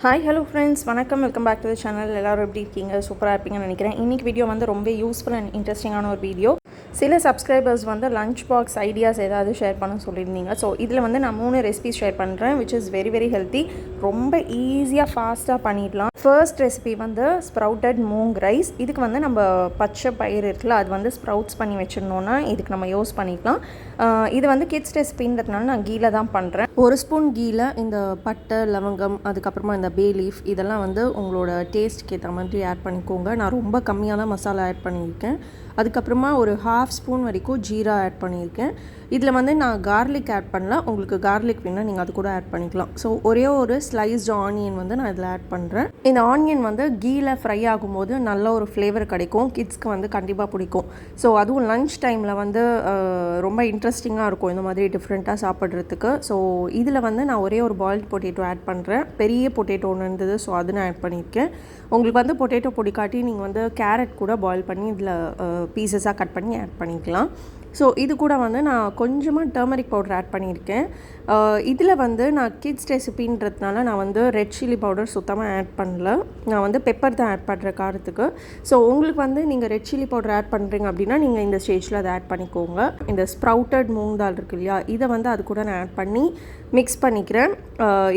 Hi, hello friends. வணக்கம், welcome back to the channel. எல்லாரும் எப்படி இருக்கீங்க? சூப்பராக இருப்பீங்கன்னு நினைக்கிறேன். இன்றைக்கி வீடியோ வந்து ரொம்ப யூஸ்ஃபுல் அண்ட் இன்ட்ரெஸ்டிங்கான ஒரு வீடியோ. சில சப்ஸ்கிரைபர்ஸ் வந்து லஞ்ச் பாக்ஸ் ஐடியாஸ் ஏதாவது ஷேர் பண்ண சொல்லியிருந்தீங்க. ஸோ இதில் வந்து நான் 3 ரெசிபிஸ் ஷேர் பண்ணுறேன், which is very very healthy. ரொம்ப ஈஸியாக ஃபாஸ்ட்டாக பண்ணிடலாம். ஃபர்ஸ்ட் ரெசிபி வந்து ஸ்ப்ரவுட்டட் மூங் ரைஸ். இதுக்கு வந்து நம்ம பச்சை பயிர் இருக்குல்ல, அது வந்து ஸ்ப்ரவுட்ஸ் பண்ணி வச்சிருந்தோன்னா இதுக்கு நம்ம யூஸ் பண்ணிக்கலாம். இது வந்து கிட்ஸ் ரெசிபின்றதுனால நான் கீழே தான் பண்ணுறேன். 1 ஸ்பூன் கீழே இந்த பட்டை, லவங்கம், அதுக்கப்புறமா இந்த பே லீஃப் இதெல்லாம் வந்து உங்களோட டேஸ்ட்டுக்கு ஏற்ற மாதிரி ஆட் பண்ணிக்கோங்க. நான் ரொம்ப கம்மியாக தான் மசாலா ஆட் பண்ணியிருக்கேன். அதுக்கப்புறமா ஒரு 1/2 ஸ்பூன் வரைக்கும் ஜீரா ஆட் பண்ணியிருக்கேன். இதில் வந்து நான் கார்லிக் ஆட் பண்ணல. உங்களுக்கு கார்லிக் வேணால் நீங்கள் அது கூட ஆட் பண்ணிக்கலாம். ஸோ ஒரே ஒரு ஸ்லைஸ்டு ஆனியன் வந்து நான் இதில் ஆட் பண்ணுறேன். இந்த ஆனியன் வந்து கீழே ஃப்ரை ஆகும்போது நல்ல ஒரு ஃப்ளேவர் கிடைக்கும். கிட்ஸ்க்கு வந்து கண்டிப்பாக பிடிக்கும். ஸோ அதுவும் லன்ச் டைமில் வந்து ரொம்ப இன்ட்ரெஸ்டிங்காக இருக்கும் இந்த மாதிரி டிஃப்ரெண்ட்டாக சாப்பிட்றதுக்கு. ஸோ இதில் வந்து நான் ஒரே ஒரு பாயில்ட் பொட்டேட்டோ ஆட் பண்ணுறேன். பெரிய பொட்டேட்டோ ஒன்று இருந்தது, ஸோ அது நான் ஆட் பண்ணியிருக்கேன். உங்களுக்கு வந்து பொட்டேட்டோ பொடிக்காட்டி நீங்கள் வந்து கேரட் கூட பாயில் பண்ணி இதில் பீசஸாக கட் பண்ணி ஆட் பண்ணிக்கலாம். ஸோ இது கூட வந்து நான் கொஞ்சமாக டர்மரிக் பவுடர் ஆட் பண்ணியிருக்கேன். இதில் வந்து நான் கிட்ஸ் ரெசிபின்றதுனால நான் வந்து ரெட் சில்லி பவுடர் சுத்தமாக ஆட் பண்ணல. நான் வந்து பெப்பர் தான் ஆட் பண்ணுறேன் காரத்துக்கு. ஸோ உங்களுக்கு வந்து நீங்கள் ரெட் சில்லி பவுடர் ஆட் பண்ணுறீங்க அப்படின்னா நீங்கள் இந்த ஸ்டேஜில் அதை ஆட் பண்ணிக்கோங்க. இந்த ஸ்ப்ரவுட்டட் மூங் தால் இருக்கு இல்லையா, இதை வந்து அது கூட நான் ஆட் பண்ணி மிக்ஸ் பண்ணிக்கிறேன்.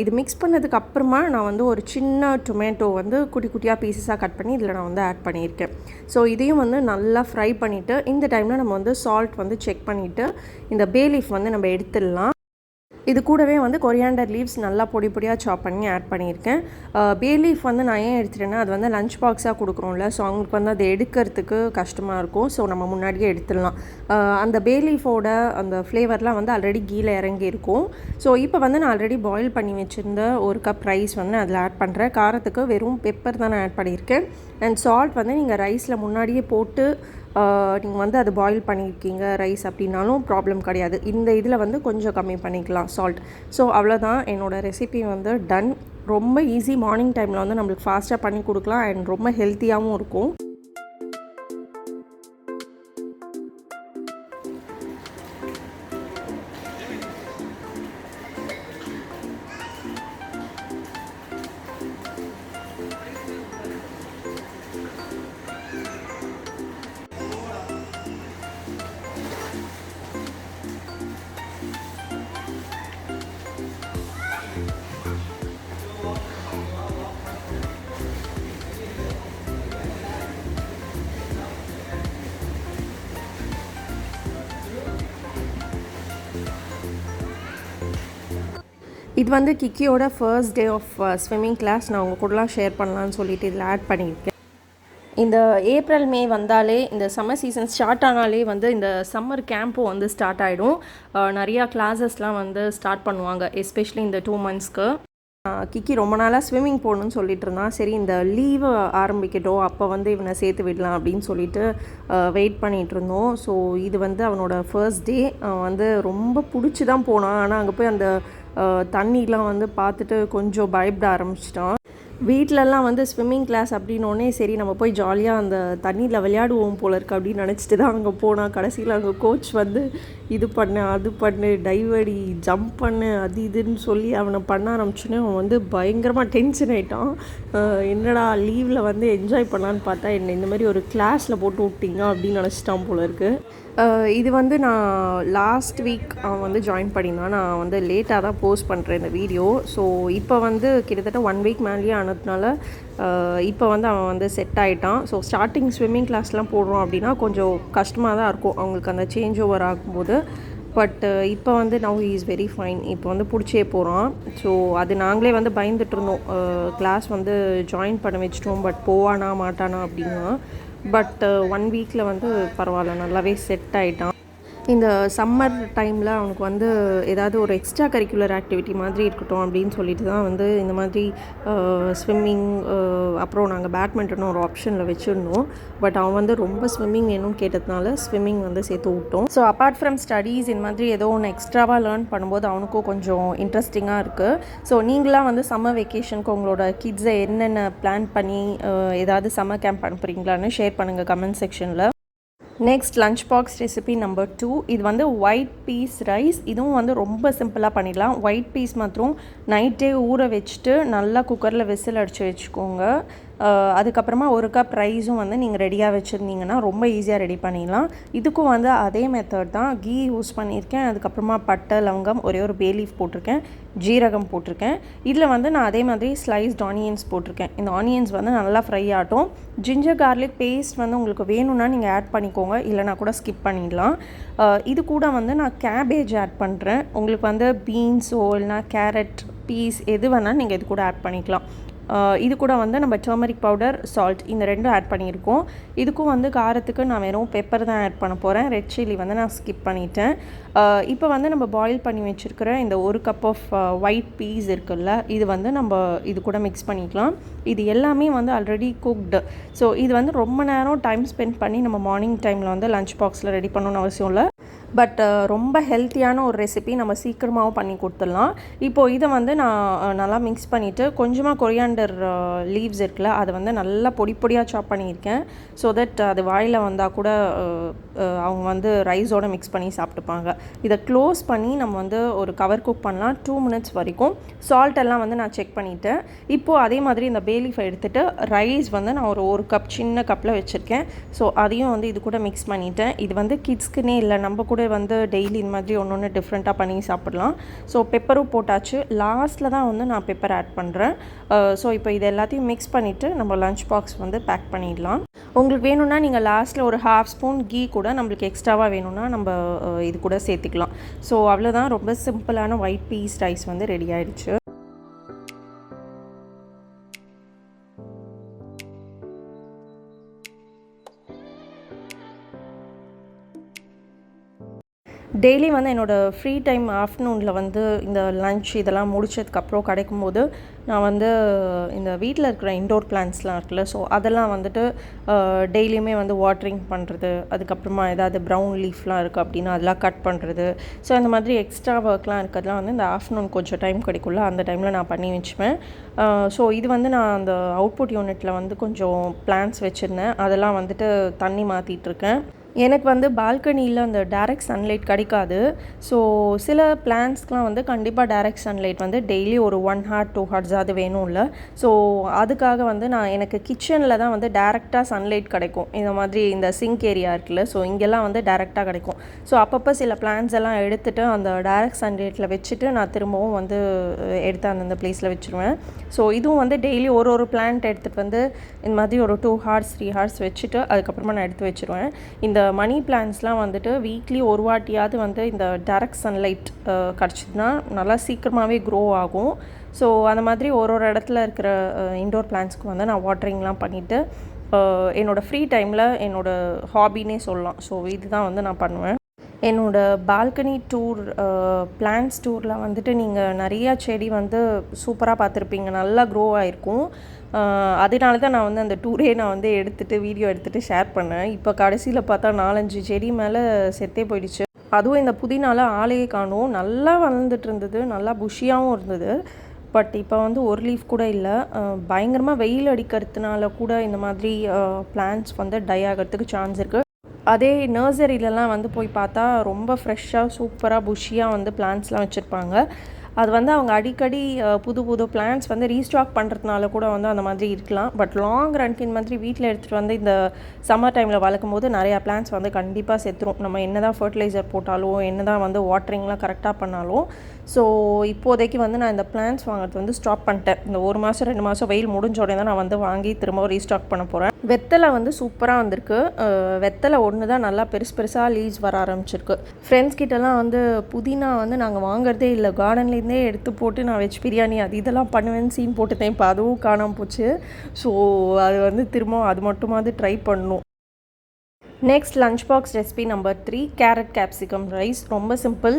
இது மிக்ஸ் பண்ணதுக்கு அப்புறமா நான் வந்து ஒரு சின்ன டொமேட்டோ வந்து குட்டி குட்டியாக பீசஸாக கட் பண்ணி இதில் நான் வந்து ஆட் பண்ணியிருக்கேன். ஸோ இதையும் வந்து நல்லா ஃப்ரை பண்ணிவிட்டு இந்த டைமில் நம்ம வந்து சால்ட் வந்து செக் பண்ணிவிட்டு இந்த பே லீஃப் வந்து நம்ம எடுத்துடலாம். இது கூடவே வந்து கொரியாண்டர் லீவ்ஸ் நல்லா பொடி பொடியாக சாப் பண்ணி ஆட் பண்ணியிருக்கேன். பே லீஃப் வந்து நான் ஏன் எடுத்துட்டேன்னா அது வந்து லஞ்ச் பாக்ஸாக கொடுக்குறோம்ல, ஸோ அவங்களுக்கு வந்து அதை எடுக்கிறதுக்கு கஷ்டமாக இருக்கும். ஸோ நம்ம முன்னாடியே எடுத்துடலாம். அந்த பே லீஃபோட அந்த ஃப்ளேவர்லாம் வந்து ஆல்ரெடி கீழே இறங்கி இருக்கும். ஸோ இப்போ வந்து நான் ஆல்ரெடி பாயில் பண்ணி வச்சுருந்த 1 கப் ரைஸ் வந்து அதில் ஆட் பண்ணுறேன். காரத்துக்கு வெறும் பெப்பர் தான் நான் ஆட் பண்ணியிருக்கேன். அண்ட் சால்ட் வந்து நீங்கள் ரைஸில் முன்னாடியே போட்டு நீங்கள் வந்து அது பாயில் பண்ணியிருக்கீங்க ரைஸ் அப்படின்னாலும் ப்ராப்ளம் கிடையாது. இந்த இதில் வந்து கொஞ்சம் கம்மி பண்ணிக்கலாம் சால்ட். ஸோ அவ்வளோதான், என்னோடய ரெசிபி வந்து டன். ரொம்ப ஈஸி. மார்னிங் டைமில் வந்து நம்மளுக்கு ஃபாஸ்ட்டாக பண்ணி கொடுக்கலாம் அண்ட் ரொம்ப ஹெல்த்தியாகவும் இருக்கும். இது வந்து கிக்கியோட first day of swimming class. நான் உங்கள் கூடலாம் ஷேர் பண்ணலான்னு சொல்லிட்டு இதில் ஆட் பண்ணியிருக்கேன். இந்த ஏப்ரல் மே வந்தாலே, இந்த சம்மர் சீசன் ஸ்டார்ட் ஆனாலே வந்து இந்த சம்மர் கேம்பும் வந்து ஸ்டார்ட் ஆகிடும். நிறையா கிளாஸஸ்லாம் வந்து ஸ்டார்ட் பண்ணுவாங்க, எஸ்பெஷலி இந்த 2 மந்த்ஸ்க்கு. கிக்கி ரொம்ப நாளாக ஸ்விம்மிங் போகணுன்னு சொல்லிட்டு இருந்தான். சரி இந்த லீவு ஆரம்பிக்கட்டும், அப்போ வந்து இவனை சேர்த்து விடலாம் அப்படின்னு சொல்லிட்டு வெயிட் பண்ணிகிட்டு இருந்தோம். ஸோ இது வந்து அவனோட ஃபர்ஸ்ட் டே. வந்து ரொம்ப பிடிச்சி தான் போனான். ஆனால் அங்கே போய் அந்த தண்ணிலாம் வந்து பார்த்துட்டு கொஞ்சம் பயப்பட ஆரம்பிச்சிட்டான். வீட்டிலலாம் வந்து ஸ்விம்மிங் கிளாஸ் அப்படின்னோடனே சரி நம்ம போய் ஜாலியாக அந்த தண்ணியில் விளையாடுவோம் போல இருக்குது அப்படின்னு நினச்சிட்டு தான் அங்கே போனால், கடைசியில் அங்கே கோச் வந்து இது பண்ணு அது பண்ணு டைவ் அடி ஜம்ப் பண்ணு அது இதுன்னு சொல்லி அவனை பண்ண ஆரம்பிச்சோன்னே அவன் வந்து பயங்கரமாக டென்ஷன் ஆகிட்டான். என்னடா லீவில் வந்து என்ஜாய் பண்ணலான்னு பார்த்தா என்ன இந்த மாதிரி ஒரு கிளாஸில் போட்டு விட்டீங்க அப்படின்னு நினச்சிட்டான் போல இருக்குது. இது வந்து நான் லாஸ்ட் வீக் அவன் வந்து ஜாயின் பண்ணியிருந்தான். நான் வந்து லேட்டாக தான் போஸ்ட் பண்ணுறேன் இந்த வீடியோ. ஸோ இப்போ வந்து கிட்டத்தட்ட 1 வீக் மேலேயே ஆனதுனால இப்போ வந்து அவன் வந்து செட் ஆகிட்டான். ஸோ ஸ்டார்டிங் ஸ்விம்மிங் கிளாஸ்லாம் போடுறோம் அப்படின்னா கொஞ்சம் கஷ்டமாக தான் இருக்கும் அவங்களுக்கு அந்த சேஞ்ச் ஓவர் ஆகும்போது. பட் இப்போ வந்து now he is very fine. இப்போ வந்து பிடிச்சே போகிறான். ஸோ அது நாங்களே வந்து பயந்துட்டு இருந்தோம், கிளாஸ் வந்து ஜாயின் பண்ண வச்சிட்டோம் பட் போவானா மாட்டானா அப்படின்னா. பட் 1 வீக்கில் வந்து பரவாயில்ல, நல்லாவே செட் ஆகிட்டான். இந்த சம்மர் டைமில் அவனுக்கு வந்து ஏதாவது ஒரு எக்ஸ்ட்ரா கரிக்குலர் ஆக்டிவிட்டி மாதிரி இருக்கட்டும் அப்படின்னு சொல்லிட்டு தான் வந்து இந்த மாதிரி ஸ்விம்மிங், அப்புறம் நாங்கள் பேட்மிண்டனும் ஒரு ஆப்ஷனில் வச்சுருந்தோம். பட் அவன் வந்து ரொம்ப ஸ்விம்மிங் வேணும்னு கேட்டதுனால ஸ்விம்மிங் வந்து சேர்த்து விட்டோம். ஸோ அப்பார்ட் ஃப்ரம் ஸ்டடீஸ் இந்த மாதிரி ஏதோ ஒன்று எக்ஸ்ட்ராவாக லேர்ன் பண்ணும்போது அவனுக்கும் கொஞ்சம் இன்ட்ரெஸ்டிங்காக இருக்குது. ஸோ நீங்களாம் வந்து சம்மர் வெக்கேஷனுக்கு உங்களோட கிட்ஸை என்னென்ன பிளான் பண்ணி ஏதாவது சம்மர் கேம்ப் அனுப்புகிறீங்களான்னு ஷேர் பண்ணுங்கள் கமெண்ட் செக்ஷனில். Next lunch box recipe number 2. இது வந்து ஒயிட் பீஸ் ரைஸ். இதுவும் வந்து ரொம்ப சிம்பிளாக பண்ணிடலாம். ஒயிட் பீஸ் மாத்திரம் நைட்டே ஊற வச்சுட்டு நல்லா குக்கரில் விசில் அடித்து வச்சுக்கோங்க. அதுக்கப்புறமா ஒரு கப் ரைஸும் வந்து நீங்கள் ரெடியாக வச்சுருந்தீங்கன்னா ரொம்ப ஈஸியாக ரெடி பண்ணிடலாம். இதுக்கும் வந்து அதே மெத்தட் தான். கீ யூஸ் பண்ணியிருக்கேன், அதுக்கப்புறமா பட்டை லவங்கம், ஒரே ஒரு பே லீஃப் போட்டிருக்கேன், ஜீரகம் போட்டிருக்கேன். இதில் வந்து நான் அதே மாதிரி ஸ்லைஸ்ட் ஆனியன்ஸ் போட்டிருக்கேன். இந்த ஆனியன்ஸ் வந்து நல்லா ஃப்ரை ஆகட்டும். ஜிஞ்சர் கார்லிக் பேஸ்ட் வந்து உங்களுக்கு வேணும்னா நீங்கள் ஆட் பண்ணிக்கோங்க, இல்லைனா கூட ஸ்கிப் பண்ணிடலாம். இது கூட வந்து நான் கேபேஜ் ஆட் பண்ணுறேன். உங்களுக்கு வந்து பீன்ஸோ இல்லைனா கேரட், பீஸ் எது வேணால் நீங்கள் இது கூட ஆட் பண்ணிக்கலாம். இது கூட வந்து நம்ம டர்மரிக் பவுடர், சால்ட் இந்த ரெண்டும் ஆட் பண்ணியிருக்கோம். இதுக்கும் வந்து காரத்துக்கு நான் வெறும் பெப்பர் தான் ஆட் பண்ண போகிறேன். ரெட் சில்லி வந்து நான் ஸ்கிப் பண்ணிட்டேன். இப்போ வந்து நம்ம பாயில் பண்ணி வச்சுருக்கிற இந்த ஒரு கப் ஆஃப் ஒயிட் பீஸ் இருக்குல்ல, இது வந்து நம்ம இது கூட மிக்ஸ் பண்ணிக்கலாம். இது எல்லாமே வந்து ஆல்ரெடி குக்டு. ஸோ இது வந்து ரொம்ப நேரம் டைம் ஸ்பெண்ட் பண்ணி நம்ம மார்னிங் டைமில் வந்து லஞ்ச் பாக்ஸில் ரெடி பண்ணணும்னு அவசியம் இல்லை. பட் ரொம்ப ஹெல்த்தியான ஒரு ரெசிபி, நம்ம சீக்கிரமாகவும் பண்ணி கொடுத்துடலாம். இப்போது இதை வந்து நான் நல்லா மிக்ஸ் பண்ணிவிட்டு கொஞ்சமாக கொரியாண்டர் லீவ்ஸ் இருக்குல்ல, அதை வந்து நல்லா பொடி பொடியாக சாப் பண்ணியிருக்கேன். ஸோ தட் அது வாயில் வந்தால் கூட அவங்க வந்து ரைஸோடு மிக்ஸ் பண்ணி சாப்பிட்டுப்பாங்க. இதை க்ளோஸ் பண்ணி நம்ம வந்து ஒரு கவர் குக் பண்ணலாம் 2 மினிட்ஸ் வரைக்கும். சால்ட் எல்லாம் வந்து நான் செக் பண்ணிவிட்டேன். இப்போது அதே மாதிரி இந்த பே லீஃபை எடுத்துகிட்டு ரைஸ் வந்து நான் ஒரு கப் சின்ன கப்பில் வச்சுருக்கேன். ஸோ அதையும் வந்து இது கூட மிக்ஸ் பண்ணிவிட்டேன். இது வந்து கிட்ஸ்க்குன்னே இல்லை, நம்ம கூட வந்து டெய்லி இந்த மாதிரி ஒன்று டிஃப்ரெண்ட்டாக பண்ணி சாப்பிடலாம். ஸோ பெப்பரும் போட்டாச்சு. லாஸ்ட்டில் தான் வந்து நான் பெப்பர் ஆட் பண்ணுறேன். ஸோ இப்போ இது எல்லாத்தையும் மிக்ஸ் பண்ணிவிட்டு நம்ம லஞ்ச் பாக்ஸ் வந்து பேக் பண்ணிடலாம். உங்களுக்கு வேணும்னா நீங்கள் லாஸ்ட்டில் ஒரு 1/2 ஸ்பூன் கீ கூட நம்மளுக்கு எக்ஸ்ட்ராவாக வேணும்னா நம்ம இது கூட சேர்த்துக்கலாம். ஸோ அவ்வளோதான், ரொம்ப சிம்பிளான ஒயிட் பீஸ் ரைஸ் வந்து ரெடி ஆகிடுச்சு. டெய்லி வந்து என்னோடய ஃப்ரீ டைம் ஆஃப்டர்நூனில் வந்து இந்த லன்ச் இதெல்லாம் முடிச்சதுக்கப்புறம் கிடைக்கும்போது நான் வந்து இந்த வீட்டில் இருக்கிற இன்டோர் பிளான்ட்ஸ்லாம் இருக்குல்ல, ஸோ அதெல்லாம் வந்துட்டு டெய்லியுமே வந்து வாட்டரிங் பண்ணுறது, அதுக்கப்புறமா ஏதாவது ப்ரௌன் லீஃப்லாம் இருக்குது அப்படின்னா அதெல்லாம் கட் பண்ணுறது. ஸோ அந்த மாதிரி எக்ஸ்ட்ரா ஒர்க்லாம் இருக்கிறதுலாம் வந்து இந்த ஆஃப்டர்நூன் கொஞ்சம் டைம் கிடைக்கும்ல, அந்த டைமில் நான் பண்ணி வச்சுப்பேன். ஸோ இது வந்து நான் அந்த அவுட்புட் யூனிட்டில் வந்து கொஞ்சம் பிளான்ட்ஸ் வச்சுருந்தேன், அதெல்லாம் வந்துட்டு தண்ணி மாற்றிட்டுருக்கேன். எனக்கு வந்து பால்கனியில் அந்த டைரக்ட் சன்லைட் கிடைக்காது. ஸோ சில பிளான்ட்ஸ்க்கெலாம் வந்து கண்டிப்பாக டைரக்ட் சன்லைட் வந்து டெய்லி ஒரு 1 ஹார் 2 ஹார்ஸாவது வேணும்ல. ஸோ அதுக்காக வந்து நான் எனக்கு கிச்சனில் தான் வந்து டேரெக்டாக சன்லைட் கிடைக்கும். இந்த மாதிரி இந்த சிங்க் ஏரியா இருக்குல்ல, ஸோ இங்கெல்லாம் வந்து டேரெக்டாக கிடைக்கும். ஸோ அப்பப்போ சில பிளான்ட்ஸ் எல்லாம் எடுத்துகிட்டு அந்த டைரக்ட் சன்லைட்டில் வச்சுட்டு நான் திரும்பவும் வந்து எடுத்து அந்தந்த பிளேஸில் வச்சுருவேன். ஸோ இதுவும் வந்து டெய்லி ஒரு பிளான்ட் எடுத்துகிட்டு வந்து இந்த மாதிரி ஒரு 2 ஹார்ஸ் 3 ஹார்ஸ் வச்சுட்டு அதுக்கப்புறமா நான் எடுத்து வச்சுருவேன். இந்த மணி பிளான்ட்ஸ்லாம் வந்துட்டு வீக்லி ஒரு வாட்டியாவது வந்து இந்த டைரக்ட் சன்லைட் கிடச்சிதுன்னா நல்லா சீக்கிரமாகவே க்ரோ ஆகும். ஸோ அந்த மாதிரி ஒரு இடத்துல இருக்கிற இன்டோர் பிளான்ட்ஸ்க்கு வந்து நான் வாட்டரிங்லாம் பண்ணிவிட்டு என்னோடய ஃப்ரீ டைமில் என்னோடய ஹாபின்னே சொல்லலாம். ஸோ இதுதான் வந்து நான் பண்ணுவேன். என்னோடய பால்கனி டூர், பிளான்ட்ஸ் டூரில் வந்துட்டு நீங்கள் நிறையா செடி வந்து சூப்பராக பார்த்துருப்பீங்க, நல்லா க்ரோ ஆகிருக்கும். அதனால தான் நான் வந்து அந்த டூரே நான் வந்து வீடியோ எடுத்துகிட்டு ஷேர் பண்ணேன். இப்போ கடைசியில் பார்த்தா 4-5 செடி மேலே செத்தே போயிடுச்சு. அதுவும் இந்த புதினால ஆளையே காணும். நல்லா வளர்ந்துட்டு இருந்தது, நல்லா புஷியாகவும் இருந்தது. பட் இப்போ வந்து ஒரு லீஃப் கூட இல்லை. பயங்கரமாக வெயில் அடிக்கிறதுனால கூட இந்த மாதிரி பிளான்ட்ஸ் வந்து டை ஆகிறதுக்கு சான்ஸ் இருக்குது. அதே நர்சரியிலலாம் வந்து போய் பார்த்தா ரொம்ப ஃப்ரெஷ்ஷாக சூப்பராக புஷியாக வந்து பிளான்ட்ஸ்லாம் வச்சுருப்பாங்க. அது வந்து அவங்க அடிக்கடி புது பிளான்ட்ஸ் வந்து ரீஸ்டாக் பண்ணுறதுனால கூட வந்து அந்த மாதிரி இருக்கலாம். பட் லாங் ரன்க்கு இந்த மாதிரி வீட்டில் எடுத்துகிட்டு வந்து இந்த சம்மர் டைமில் வளர்க்கும் போது நிறையா பிளான்ட்ஸ் வந்து கண்டிப்பாக செத்துரும். நம்ம என்ன தான் ஃபர்டிலைசர் போட்டாலும் என்ன தான் வந்து வாட்டரிங்லாம் கரெக்டாக பண்ணாலும். ஸோ இப்போதைக்கு வந்து நான் இந்த பிளான்ட்ஸ் வாங்குறது வந்து ஸ்டாப் பண்ணிட்டேன். இந்த 1 மாதம் 2 மாதம் வெயில் முடிஞ்ச உடனே தான் நான் வந்து வாங்கி திரும்ப ரீஸ்டாக் பண்ண போகிறேன். வெத்தலை வந்து சூப்பராக வந்திருக்கு. வெத்தலை ஒன்று தான் நல்லா பெருசாக லீவ்ஸ் வர ஆரம்பிச்சிருக்கு. ஃப்ரெண்ட்ஸ் கிட்டலாம் வந்து புதினா வந்து நாங்கள் வாங்குறதே இல்லை, கார்டன்லேருந்தே எடுத்து போட்டு நான் வெஜ் பிரியாணி அது இதெல்லாம் பண்ணுவேன்னு சீன் போட்டுட்டேன். இப்போ அதுவும் காணாமல் போச்சு. ஸோ அது வந்து திரும்ப அது மட்டுமாவது ட்ரை பண்ணணும். Next lunch box recipe number 3, carrot capsicum rice. ரொம்ப சிம்பிள்.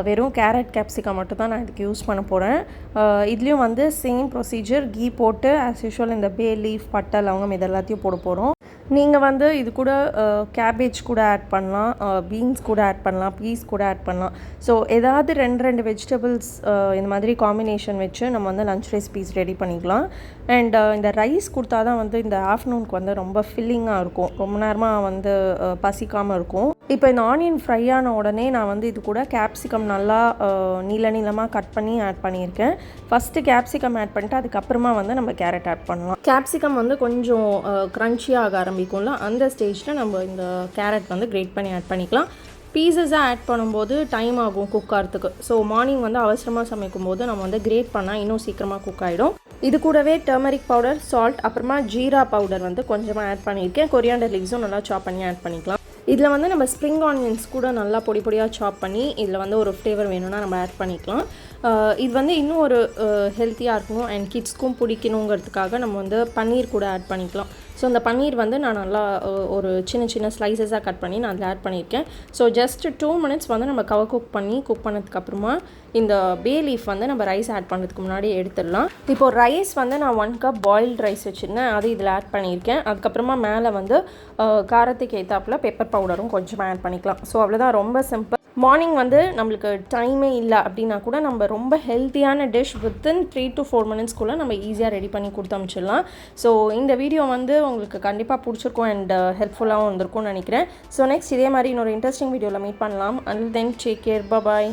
வெறும் கேரட் கேப்சிகம் மட்டும் தான் நான் இதுக்கு யூஸ் பண்ண போகிறேன். இதுலேயும் வந்து சேம் ப்ரொசீஜர், கீ போட்டு ஆஸ் யூஷுவல் இந்த பே லீஃப், பட்டை லவங்கம் இது எல்லாத்தையும் போட போகிறோம். நீங்கள் வந்து இது கூட கேபேஜ் கூட ஆட் பண்ணலாம், பீன்ஸ் கூட ஆட் பண்ணலாம், பீஸ் கூட ஆட் பண்ணலாம். ஸோ ஏதாவது ரெண்டு வெஜிடபிள்ஸ் இந்த மாதிரி காம்பினேஷன் வச்சு நம்ம வந்து லன்ச் ரெசிபீஸ் ரெடி பண்ணிக்கலாம். அண்ட் இந்த ரைஸ் கொடுத்தா தான் வந்து இந்த ஆஃப்டர்நூனுக்கு வந்து ரொம்ப ஃபில்லிங்காக இருக்கும், ரொம்ப நேரமாக வந்து பசிக்காமல் இருக்கும். இப்போ இந்த ஆனியன் ஃப்ரை ஆன உடனே நான் வந்து இது கூட கேப்சிகம் நல்லா நீளமாக கட் பண்ணி ஆட் பண்ணியிருக்கேன். ஃபஸ்ட்டு கேப்சிகம் ஆட் பண்ணிட்டு அதுக்கப்புறமா வந்து நம்ம கேரட் ஆட் பண்ணலாம். கேப்சிகம் வந்து கொஞ்சம் க்ரன்ச்சியாக ஆரம்பிக்கும்ல, அந்த ஸ்டேஜில் நம்ம இந்த கேரட் வந்து கிரேட் பண்ணி ஆட் பண்ணிக்கலாம். பீஸஸாக ஆட் பண்ணும்போது டைம் ஆகும் குக் ஆகிறதுக்கு. ஸோ மார்னிங் வந்து அவசரமாக சமைக்கும் போது நம்ம வந்து கிரேட் பண்ணால் இன்னும் சீக்கிரமாக குக் ஆகிடும். இது கூடவே டர்மரிக் பவுடர், சால்ட், அப்புறமா ஜீரா பவுடர் வந்து கொஞ்சமாக ஆட் பண்ணியிருக்கேன். கொரியாண்டர் லீவ்ஸும் நல்லா சாப் பண்ணி ஆட் பண்ணிக்கலாம். இதில் வந்து நம்ம ஸ்ப்ரிங் ஆனியன்ஸ் கூட நல்லா பொடியாக சாப் பண்ணி இதில் வந்து ஒரு ஃப்ளேவர் வேணும்னா நம்ம ஆட் பண்ணிக்கலாம். இது வந்து இன்னும் ஒரு ஹெல்த்தியாக இருக்கணும் அண்ட் கிட்ஸ்க்கும் பிடிக்கணுங்கிறதுக்காக நம்ம வந்து பன்னீர் கூட ஆட் பண்ணிக்கலாம். ஸோ அந்த பன்னீர் வந்து நான் நல்லா ஒரு சின்ன ஸ்லைசஸாக கட் பண்ணி நான் அதில் ஆட் பண்ணியிருக்கேன். ஸோ ஜஸ்ட் 2 minutes வந்து நம்ம குக் பண்ணதுக்கப்புறமா இந்த பே லீஃப் வந்து நம்ம ரைஸ் ஆட் பண்ணுறதுக்கு முன்னாடி எடுத்துடலாம். இப்போது ரைஸ் வந்து நான் 1 cup பாயில்டு ரைஸ் வச்சுருந்தேன், அது இதில் ஆட் பண்ணியிருக்கேன். அதுக்கப்புறமா மேலே வந்து காரத்துக்கு ஏற்றாப்புல பெப்பர் பவுடரும் கொஞ்சமாக ஆட் பண்ணிக்கலாம். ஸோ அவ்வளோதான், ரொம்ப சிம்பிள். மார்னிங் வந்து நம்மளுக்கு டைமே இல்லை அப்படின்னா கூட நம்ம ரொம்ப ஹெல்த்தியான டிஷ் வித்தின் 3 to 4 minutesக்குள்ளே நம்ம ஈஸியாக ரெடி பண்ணி கொடுத்து அனுப்பிச்சிடலாம். ஸோ இந்த வீடியோ வந்து உங்களுக்கு கண்டிப்பாக பிடிச்சிருக்கும் அண்ட் ஹெல்ப்ஃபுல்லாகவும் இருந்திருக்கும்னு நினைக்கிறேன். ஸோ நெக்ஸ்ட் இதே மாதிரி இன்னொரு இன்ட்ரெஸ்டிங் வீடியோவில் மீட் பண்ணலாம். அண்டில் தென் டேக் கேர், பாய்.